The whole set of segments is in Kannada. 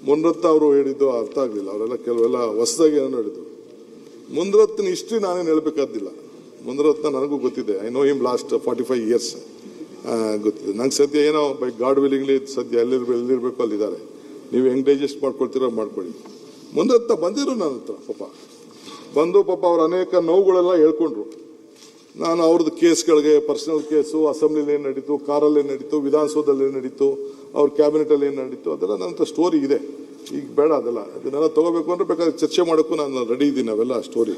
ಮುನ್ರತ್ನ ಅವರು ಹೇಳಿದ್ದು ಅರ್ಥ ಆಗಲಿಲ್ಲ. ಅವರೆಲ್ಲ ಕೆಲವೆಲ್ಲ ಹೊಸದಾಗಿ ಏನೋ ಹೇಳಿದ್ರು. ಮುನ್ರತ್ನ ಹಿಸ್ಟ್ರಿ ನಾನೇನು ಹೇಳಬೇಕಾದಿಲ್ಲ. ಮುನ್ರತ್ನ ನನಗೂ ಗೊತ್ತಿದೆ. I know him last 45 years ಗೊತ್ತಿದೆ ನಂಗೆ. ಸದ್ಯ ಏನೋ ಬೈ ಗಾಡ್ ವಿಲಿಂಗ್ಲಿ ಸದ್ಯ ಎಲ್ಲಿರಬೇಕು ಅಲ್ಲಿದ್ದಾರೆ. ನೀವು ಹೆಂಗೆ ಡೈಜೆಸ್ಟ್ ಮಾಡ್ಕೊಳ್ತೀರೋ ಮಾಡ್ಕೊಳ್ಳಿ. ಮುನ್ರತ್ನ ಬಂದಿದ್ರು ನನ್ನ ಹತ್ರ. ಬಂದು ಅವ್ರ ಅನೇಕ ನೋವುಗಳೆಲ್ಲ ಹೇಳ್ಕೊಂಡ್ರು. ನಾನು ಅವ್ರದ್ದು ಕೇಸ್ಗಳಿಗೆ, ಪರ್ಸನಲ್ ಕೇಸು, ಅಸೆಂಬ್ಲಿಲಿ ಏನು ನಡೀತು, ಕಾರಲ್ಲಿ ಏನು ನಡೀತು, ವಿಧಾನಸೌಧದಲ್ಲಿ ಏನು ನಡೀತು, ಅವ್ರ ಕ್ಯಾಬಿನೆಟಲ್ಲಿ ಏನು ನಡೀತು, ಅದೆಲ್ಲ ನನ್ನ ಹತ್ರ ಸ್ಟೋರಿ ಇದೆ. ಈಗ ಬೇಡ ಅದೆಲ್ಲ. ಅದನ್ನೆಲ್ಲ ತಗೋಬೇಕು ಅಂದ್ರೆ ಬೇಕಾದ್ರೆ ಚರ್ಚೆ ಮಾಡೋಕ್ಕೂ ನಾನು ರೆಡಿ ಇದ್ದೀನಿ. ಅವೆಲ್ಲ ಸ್ಟೋರಿ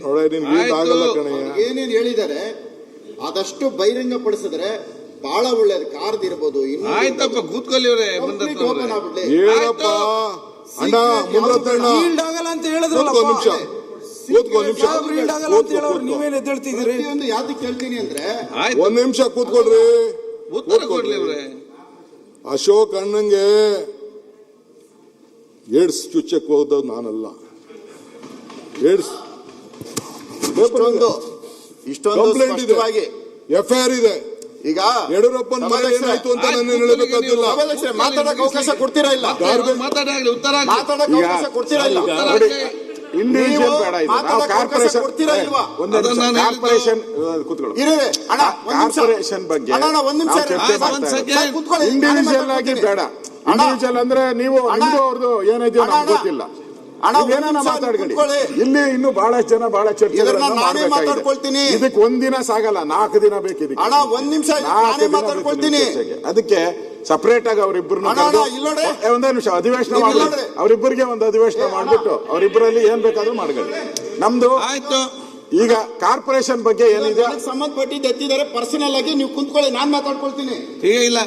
ನೋಡ, ನಿನ್ಗೆ ಆಗಲ್ಲ ಕಣಯ್ಯ. ಏನೇನು ಹೇಳಿದ್ದಾರೆ ಆದಷ್ಟು ಬಹಿರಂಗ ಪಡಿಸಿದ್ರೆ ಬಹಳ ಒಳ್ಳೇದು. ಕಾರ್ಡ್ ಇರ್ಬೋದು. ಆಯ್ತಪ್ಪ, ಕೂತ್ಕೊಳ್ಳಿವ್ರೆ. ಹೇಳಪ್ಪ ಅಣ್ಣ, ಮುನ್ರತ್ನ ಆಗಲ್ಲ ಅಂತ ಹೇಳಿದ್ರು. ನೀವೇನ್ ಎದ್ದೇಳ್ತಿದ್ದೀರಿ? ಯಾವ್ದು ಕೇಳ್ತೀನಿ ಅಂದ್ರೆ ಒಂದ್ ನಿಮಿಷ ಕೂತ್ಕೊಳ್ರಿ. ಅಶೋಕ್ ಅಣ್ಣಂಗೆ ಏಡ್ಸ್ ಚುಚ್ಚಕ್ ಹೋದವ್ ನಾನಲ್ಲ. ಏಡ್ಸ್ ಕಂಪ್ಲೇಂಟ್ ಇದೆ, FIR ಇದೆ. ಈಗ ಯಡಿಯೂರಪ್ಪನ ಮನೆ ಏನಾಯ್ತು ಅಂತ ನಾನು ಹೇಳಬೇಕಾಗಿಲ್ಲ. ಮಾತಾಡಕ್ಕೆ ಅವಕಾಶ ಕೊಡ್ತೀರಾ ಇಲ್ಲ? ಮಾತಾಡಕ್ಕೆ ಅವಕಾಶ ಕೊಡ್ತೀರಾ ಇಲ್ಲ? ಇಂಡಿವಿಜುವಲ್ ಬೇಡ, ಇದು ನಾವು ಕಾರ್ಪೊರೇಷನ್ ಕಾರ್ಪೊರೇಷನ್ ಬಗ್ಗೆ ಇಂಡಿವಿಜುವಲ್ ಆಗಿ ಬೇಡ. ಇಂಡಿವಿಜುವಲ್ ಅಂದ್ರೆ ನೀವು ಅವ್ರದ್ದು ಏನಿದೆಯೋ ನಮ್ಗೆ ಗೊತ್ತಿಲ್ಲ. ಮಾತಾಡ್ಕೊಳ್ಳಿ. ಇಲ್ಲಿ ಇನ್ನು ಬಹಳಷ್ಟು ಜನ ಬಹಳ ಚರ್ಚೆ ಮಾತಾಡ್ಕೊಳ್ತೀನಿ. ಇದಕ್ಕೆ ಒಂದಿನ ಸಾಗಲ್ಲ, 4 ದಿನ ಬೇಕು. ಇದಕ್ಕೆ ಒಂದ್ ನಿಮಿಷ ಮಾತಾಡ್ಕೊಳ್ತೀನಿ. ಅದಕ್ಕೆ ಸಪರೇಟ್ ಆಗಿ ಅವರಿಬ್ಬರನ್ನ ಒಂದೇ ನಿಮಿಷ ಅಧಿವೇಶನ ಮಾಡಿ, ಅವರಿಬ್ಬರಿಗೆ ಒಂದು ಅಧಿವೇಶನ ಮಾಡ್ಬಿಟ್ಟು ಅವರಿಬ್ಬರಲ್ಲಿ ಏನ್ ಬೇಕಾದ್ರೂ ಮಾಡ್ಕೊಳ್ಳಿ. ನಮ್ದು ಈಗ ಕಾರ್ಪೊರೇಷನ್ ಬಗ್ಗೆ ಏನಿದೆ ಸಂಬಂಧಪಟ್ಟಿದ್ದು ಎತ್ತಿದ್ದಾರೆ. ಪರ್ಸನಲ್ ಆಗಿ ನೀವು ಕುಂತ್ಕೊಳ್ಳಿ, ನಾನ್ ಮಾತಾಡ್ಕೊಳ್ತೀನಿ. ಇಲ್ಲ